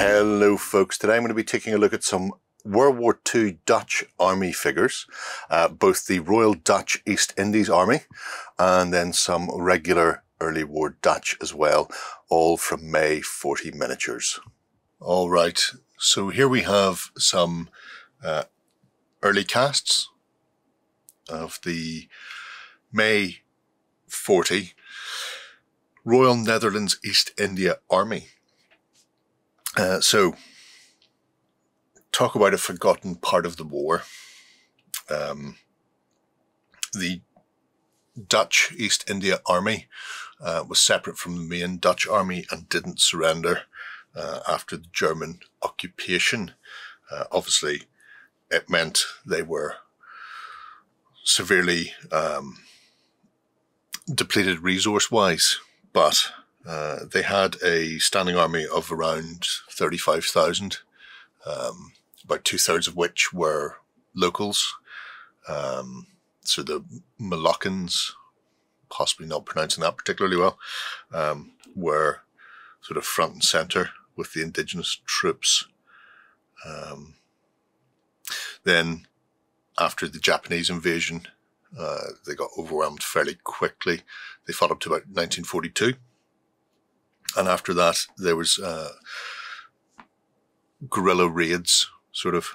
Hello folks, today I'm going to be taking a look at some World War II Dutch Army figures, both the Royal Dutch East Indies Army and then some regular early war Dutch as well, all from May 40 miniatures. Alright, so here we have some early casts of the May 40 Royal Netherlands East India Army. So, talk about a forgotten part of the war. The Dutch East India Army was separate from the main Dutch army and didn't surrender after the German occupation. Obviously, it meant they were severely depleted resource-wise, but they had a standing army of around 35,000, about 2/3 of which were locals. So the Moluccans, possibly not pronouncing that particularly well, were sort of front and center with the indigenous troops. Then after the Japanese invasion, they got overwhelmed fairly quickly. They fought up to about 1942. And after that, there was guerrilla raids, sort of.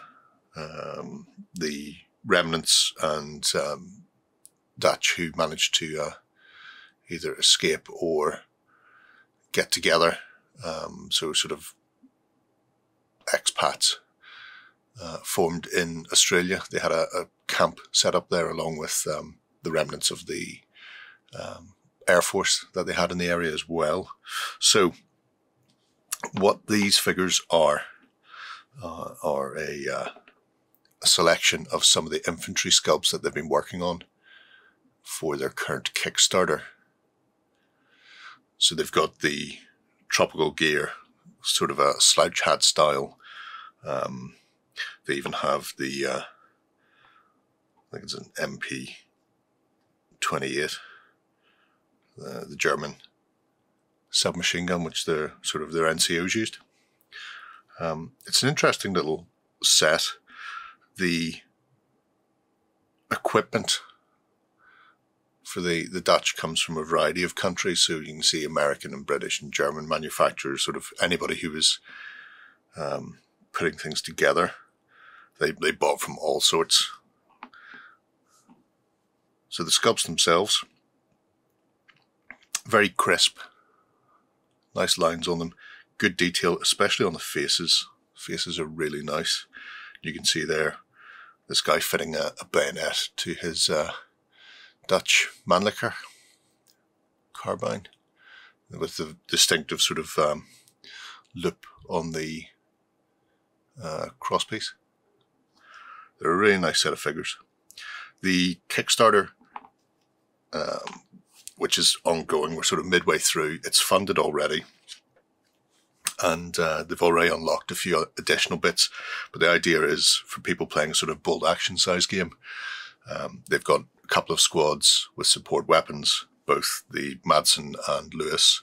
The remnants and Dutch who managed to either escape or get together, so sort of expats, formed in Australia. They had a camp set up there along with the remnants of the Air Force that they had in the area as well. So what these figures are a selection of some of the infantry sculpts that they've been working on for their current Kickstarter. So they've got the tropical gear, sort of a slouch hat style. They even have the, I think it's an MP-28. The German submachine gun, which their NCOs used. It's an interesting little set. The equipment for the Dutch comes from a variety of countries, so you can see American and British and German manufacturers, sort of anybody who was putting things together. They bought from all sorts. So the sculpts themselves, very crisp, nice lines on them, good detail, especially on the faces. Faces are really nice. You can see there, this guy fitting a bayonet to his Dutch Mannlicher carbine, with the distinctive sort of loop on the crosspiece. They're a really nice set of figures. The Kickstarter, which is ongoing, we're sort of midway through. It's funded already, and they've already unlocked a few additional bits. But the idea is for people playing a sort of bolt action size game. They've got a couple of squads with support weapons, both the Madsen and Lewis.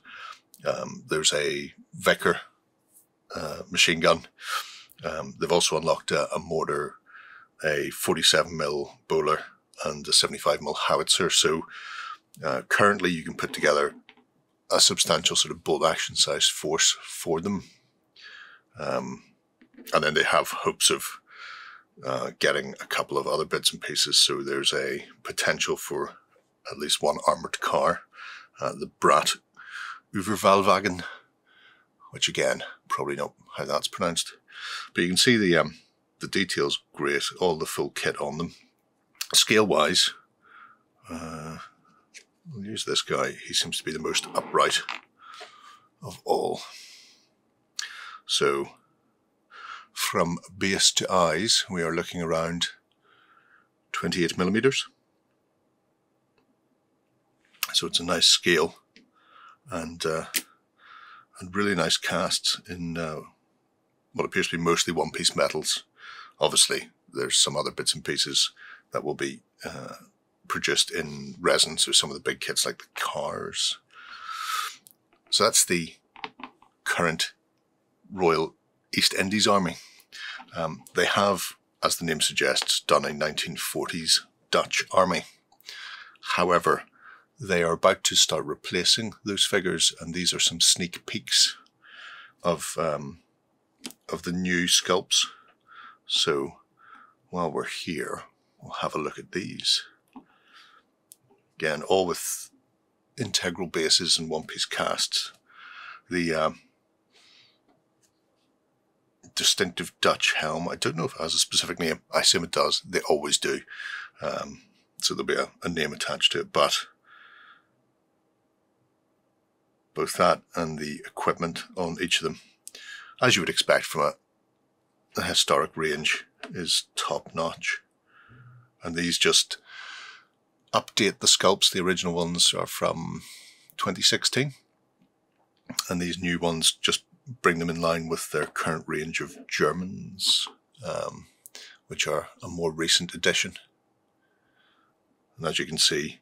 There's a Vicker machine gun. They've also unlocked a mortar, a 47mm bowler, and a 75mm howitzer. So currently you can put together a substantial sort of bolt action sized force for them. And then they have hopes of getting a couple of other bits and pieces. So there's a potential for at least one armoured car, the Brat Overvalwagen, which again, probably not how that's pronounced. But you can see the details great, all the full kit on them. Scale wise, we'll use this guy. He seems to be the most upright of all. So from base to eyes, we are looking around 28mm. So it's a nice scale and really nice casts in what appears to be mostly one-piece metals. Obviously, there's some other bits and pieces that will be produced in resin, so some of the big kits like the cars. So that's the current Royal East Indies Army. They have, as the name suggests, done a 1940s Dutch army. However, they are about to start replacing those figures, and these are some sneak peeks of the new sculpts. So while we're here, we'll have a look at these. Again, all with integral bases and one-piece casts. The distinctive Dutch helm, I don't know if it has a specific name. I assume it does. They always do. So there'll be a name attached to it, but both that and the equipment on each of them, as you would expect from a historic range, is top-notch. And these just update the sculpts. The original ones are from 2016, and these new ones just bring them in line with their current range of Germans, which are a more recent addition. And as you can see,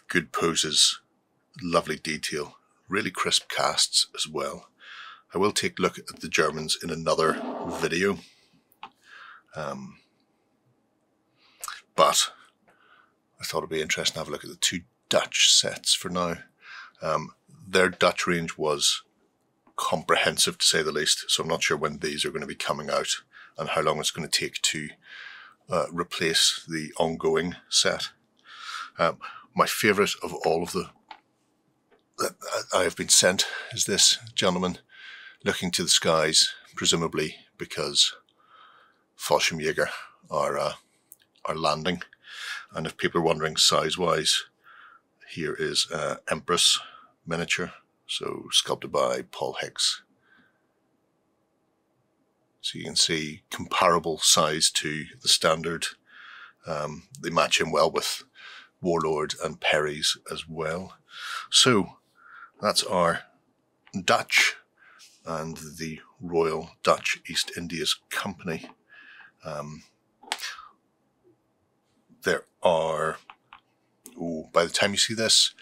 good poses, lovely detail, really crisp casts as well. I will take a look at the Germans in another video, but I thought it'd be interesting to have a look at the two Dutch sets for now. Their Dutch range was comprehensive, to say the least, so I'm not sure when these are going to be coming out and how long it's going to take to replace the ongoing set. My favourite of all of the that I have been sent is this gentleman looking to the skies, presumably because Fallschirmjäger are landing. And if people are wondering size-wise, here is Empress miniature, so sculpted by Paul Hicks. So you can see comparable size to the standard. They match in well with Warlord and Perry's as well. So that's our Dutch and the Royal Dutch East Indies Company. There are, by the time you see this,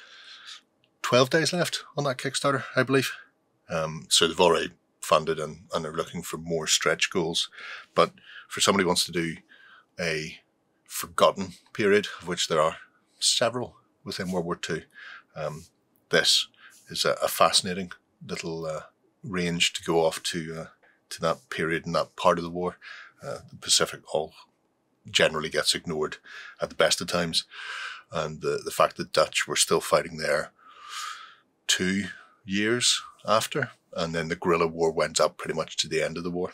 12 days left on that Kickstarter, I believe. So they've already funded and are looking for more stretch goals. But for somebody who wants to do a forgotten period, of which there are several within World War II, this is a fascinating little range to go off to that period and that part of the war. The Pacific all generally gets ignored at the best of times, and the fact that Dutch were still fighting there 2 years after, and then the guerrilla war went up pretty much to the end of the war.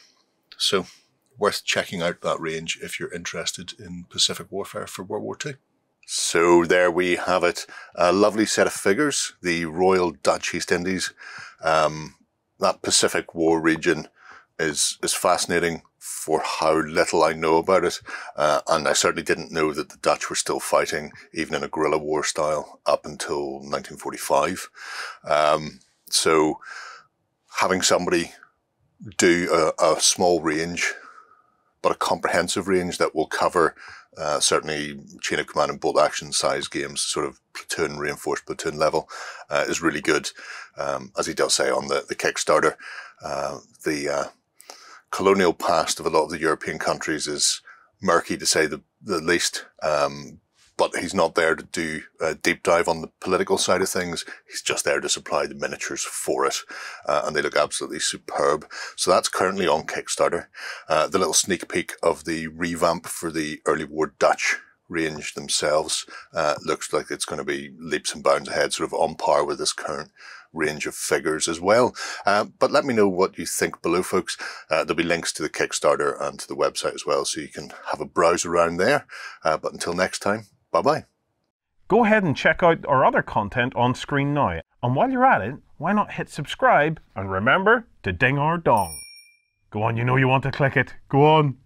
So worth checking out that range if you're interested in Pacific warfare for World War II. So there we have it, a lovely set of figures, the Royal Dutch East Indies. That Pacific War region is fascinating for how little I know about it, and I certainly didn't know that the Dutch were still fighting, even in a guerrilla war style, up until 1945. So having somebody do a small range, but a comprehensive range that will cover certainly chain of command and bolt action size games, sort of platoon, reinforced platoon level, is really good. As he does say on the Kickstarter, the colonial past of a lot of the European countries is murky, to say the least. But he's not there to do a deep dive on the political side of things. He's just there to supply the miniatures for it. And they look absolutely superb. So that's currently on Kickstarter. The little sneak peek of the revamp for the early war Dutch range themselves looks like it's going to be leaps and bounds ahead, sort of on par with this current range of figures as well. But let me know what you think below, folks. There'll be links to the Kickstarter and to the website as well, so you can have a browse around there. But until next time, bye-bye. Go ahead and check out our other content on screen now. And while you're at it, why not hit subscribe and remember to ding our dong. Go on, you know you want to click it. Go on.